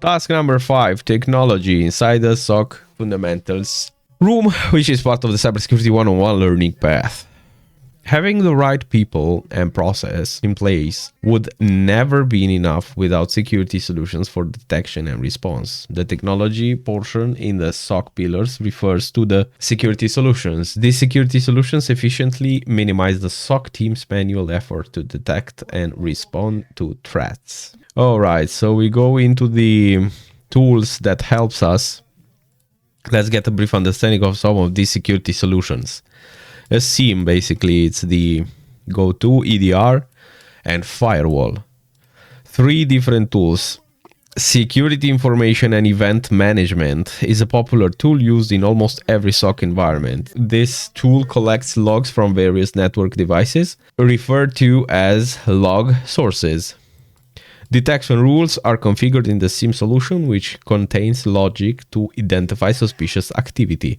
Task number 5, technology inside the SOC Fundamentals room, which is part of the Cybersecurity 101 learning path. Having the right people and process in place would never be enough without security solutions for detection and response. The technology portion in the SOC pillars refers to the security solutions. These security solutions efficiently minimize the SOC team's manual effort to detect and respond to threats. Alright, so we go into the tools that helps us. Let's get a brief understanding of some of these security solutions. A SIEM, basically, it's the go-to, EDR, and firewall. 3 different tools. Security information and event management is a popular tool used in almost every SOC environment. This tool collects logs from various network devices, referred to as log sources. Detection rules are configured in the SIEM solution, which contains logic to identify suspicious activity.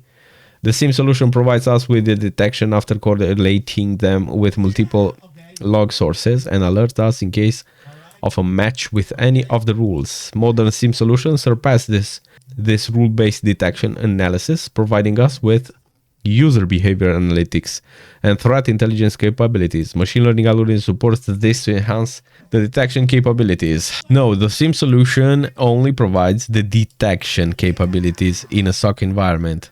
The SIEM solution provides us with the detection after correlating them with multiple log sources and alerts us in case of a match with any of the rules. Modern SIEM solutions surpass this rule-based detection analysis, providing us with user behavior analytics and threat intelligence capabilities. Machine learning algorithm supports this to enhance the detection capabilities. No, the SIEM solution only provides the detection capabilities in a SOC environment.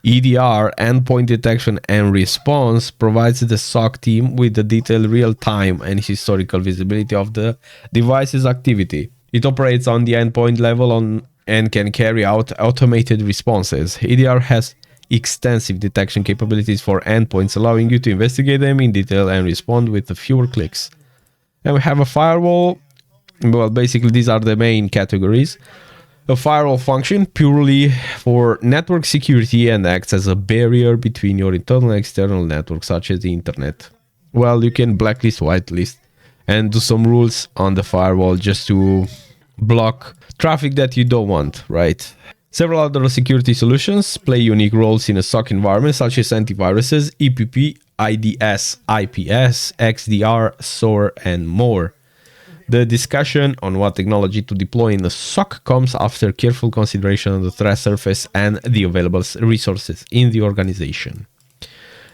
EDR, endpoint detection and response, provides the SOC team with the detailed real-time and historical visibility of the device's activity. It operates on the endpoint level and can carry out automated responses. EDR has extensive detection capabilities for endpoints, allowing you to investigate them in detail and respond with fewer clicks. And we have a firewall. Well, basically these are the main categories. A firewall function purely for network security and acts as a barrier between your internal and external networks, such as the internet. Well, you can blacklist, whitelist, and do some rules on the firewall just to block traffic that you don't want, right? Several other security solutions play unique roles in a SOC environment, such as antiviruses, EPP, IDS, IPS, XDR, SOAR, and more. The discussion on what technology to deploy in the SOC comes after careful consideration of the threat surface and the available resources in the organization.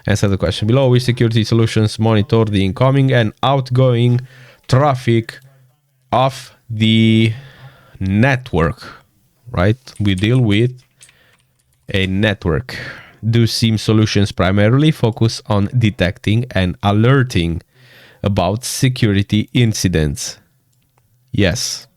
Answer the question below. Which security solutions monitor the incoming and outgoing traffic of the network? Right? We deal with a network. Do SIEM solutions primarily focus on detecting and alerting about security incidents? Yes.